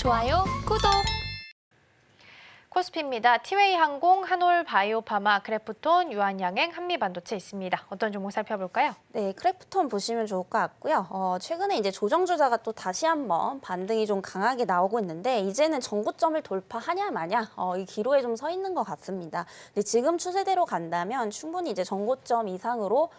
좋아요, 구독! 코스피입니다. 티웨이 항공, 한올 바이오파마, 크래프톤, 유한양행, 한미반도체 있습니다. 어떤 종목 살펴볼까요? 네, 크래프톤 보시면 좋을 것 같고요. 최근에 이제 조정주자가 또 다시 한번 반등이 좀 강하게 나오고 있는데 이제는 전고점을 돌파하냐 마냐 이 기로에 좀 서 있는 것 같습니다. 근데 지금 추세대로 간다면 충분히 이제 전고점 이상으로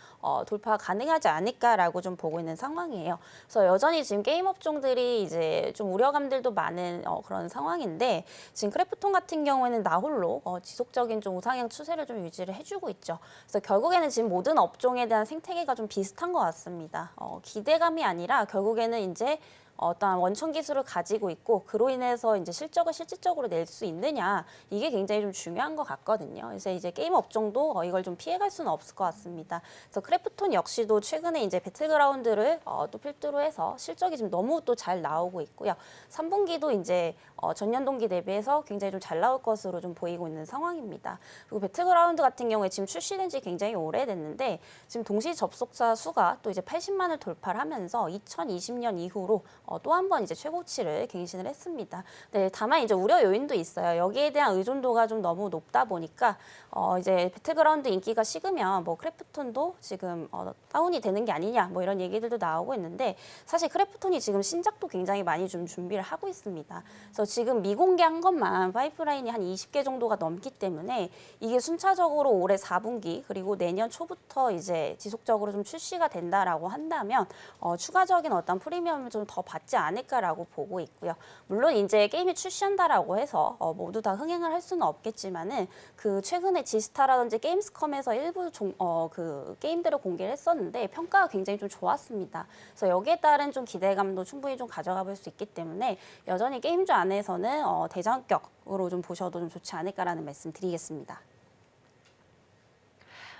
돌파 가능하지 않을까라고 좀 보고 있는 상황이에요. 그래서 여전히 지금 게임 업종들이 이제 좀 우려감들도 많은 그런 상황인데 지금 크래프톤 같은 경우에는 나홀로 지속적인 좀 우상향 추세를 좀 유지를 해주고 있죠. 그래서 결국에는 지금 모든 업종에 대한 생태계가 좀 비슷한 것 같습니다. 기대감이 아니라 결국에는 이제 어떠한 원천 기술을 가지고 있고 그로 인해서 이제 실적을 실질적으로 낼 수 있느냐 이게 굉장히 좀 중요한 것 같거든요. 그래서 이제 게임 업종도 이걸 좀 피해갈 수는 없을 것 같습니다. 그래서 크래프톤 역시도 최근에 이제 배틀그라운드를 또 필두로 해서 실적이 지금 너무 또 잘 나오고 있고요. 3분기도 이제 전년 동기 대비해서 굉장히 좀 잘 나올 것으로 좀 보이고 있는 상황입니다. 그리고 배틀그라운드 같은 경우에 지금 출시된 지 굉장히 오래됐는데 지금 동시 접속자 수가 또 이제 80만을 돌파를 하면서 2020년 이후로 또 한 번 이제 최고치를 갱신을 했습니다. 네, 다만 이제 우려 요인도 있어요. 여기에 대한 의존도가 좀 너무 높다 보니까 이제 배틀그라운드 인기가 식으면 뭐 크래프톤도 지금 다운이 되는 게 아니냐 뭐 이런 얘기들도 나오고 있는데 사실 크래프톤이 지금 신작도 굉장히 많이 좀 준비를 하고 있습니다. 그래서 지금 미공개한 것만 파이프라인이 한 20개 정도가 넘기 때문에 이게 순차적으로 올해 4분기 그리고 내년 초부터 이제 지속적으로 좀 출시가 된다라고 한다면 추가적인 어떤 프리미엄을 좀 더 받지 않을까라고 보고 있고요. 물론 이제 게임이 출시한다라고 해서 모두 다 흥행을 할 수는 없겠지만은 그 최근에 지스타라든지 게임스컴에서 일부 그 게임들을 공개를 했었는데 평가가 굉장히 좀 좋았습니다. 그래서 여기에 따른 좀 기대감도 충분히 좀 가져가 볼 수 있기 때문에 여전히 게임주 안에서는 대장격으로 좀 보셔도 좀 좋지 않을까라는 말씀 드리겠습니다.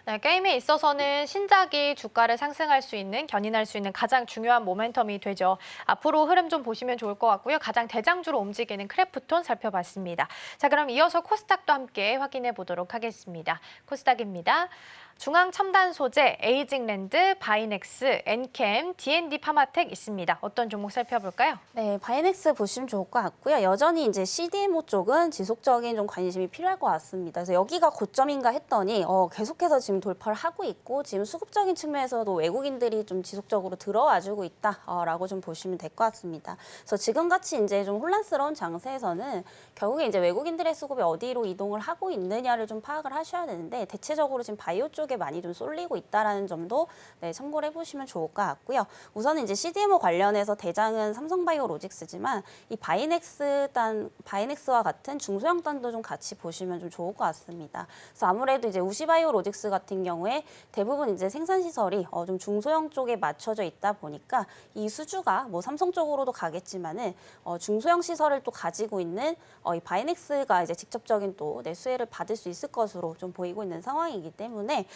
네, 게임에 있어서는 신작이 주가를 상승할 수 있는, 견인할 수 있는 가장 중요한 모멘텀이 되죠. 앞으로 흐름 좀 보시면 좋을 것 같고요. 가장 대장주로 움직이는 크래프톤 살펴봤습니다. 자, 그럼 이어서 코스닥도 함께 확인해 보도록 하겠습니다. 코스닥입니다. 중앙첨단소재, 에이징랜드, 바이넥스, 엔캠, D&D 파마텍 있습니다. 어떤 종목 살펴볼까요? 네, 바이넥스 보시면 좋을 것 같고요. 여전히 이제 CDMO 쪽은 지속적인 좀 관심이 필요할 것 같습니다. 그래서 여기가 고점인가 했더니 계속해서 지금 돌파를 하고 있고 지금 수급적인 측면에서도 외국인들이 좀 지속적으로 들어와주고 있다라고 좀 보시면 될 것 같습니다. 그래서 지금같이 이제 좀 혼란스러운 장세에서는 결국에 이제 외국인들의 수급이 어디로 이동을 하고 있느냐를 좀 파악을 하셔야 되는데 대체적으로 지금 바이오 쪽에 많이 좀 쏠리고 있다라는 점도 참고를 해보시면 좋을 것 같고요. 우선은 이제 CDMO 관련해서 대장은 삼성바이오로직스지만 이 바이넥스와 같은 중소형단도 좀 같이 보시면 좀 좋을 것 같습니다. 그래서 아무래도 이제 우시바이오로직스 같은 경우에 대부분 이제 생산 시설이 좀 중소형 쪽에 맞춰져 있다 보니까 이 수주가 뭐 삼성 쪽으로도 가겠지만은 중소형 시설을 또 가지고 있는 이 바이넥스가 이제 직접적인 또 수혜를 받을 수 있을 것으로 좀 보이고 있는 상황이기 때문에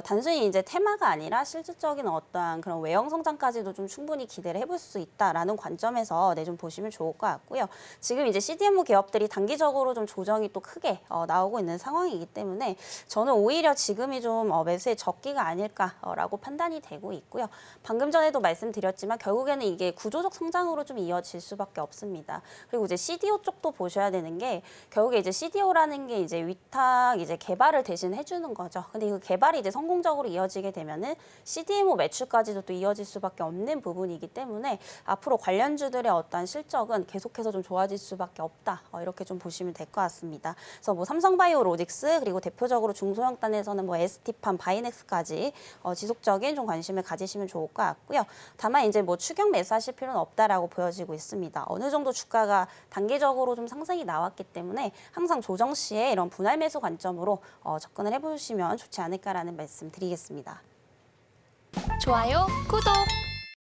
단순히 이제 테마가 아니라 실질적인 어떠한 그런 외형 성장까지도 좀 충분히 기대를 해볼 수 있다라는 관점에서 좀 보시면 좋을 것 같고요. 지금 이제 CDMO 기업들이 단기적으로 좀 조정이 또 크게 나오고 있는 상황이기 때문에 저는 오히려 지금이 좀 매수의 적기가 아닐까라고 판단이 되고 있고요. 방금 전에도 말씀드렸지만 결국에는 이게 구조적 성장으로 좀 이어질 수밖에 없습니다. 그리고 이제 CDO 쪽도 보셔야 되는 게 결국에 이제 CDO라는 게 이제 위탁 이제 개발을 대신 해주는 거죠. 근데 그 개발이 이제 성공적으로 이어지게 되면은 CDMO 매출까지도 또 이어질 수밖에 없는 부분이기 때문에 앞으로 관련주들의 어떠한 실적은 계속해서 좀 좋아질 수밖에 없다. 이렇게 좀 보시면 될 것 같습니다. 그래서 뭐 삼성바이오로직스 그리고 대표적으로 중소형단에서는 뭐 ST팜, 바이넥스까지 지속적인 좀 관심을 가지시면 좋을 것 같고요. 다만 이제 뭐 추격 매수하실 필요는 없다라고 보여지고 있습니다. 어느 정도 주가가 단기적으로 좀 상승이 나왔기 때문에 항상 조정 시에 이런 분할 매수 관점으로 접근을 해보시면 좋지 않을까라는 말씀 드리겠습니다. 좋아요, 구독!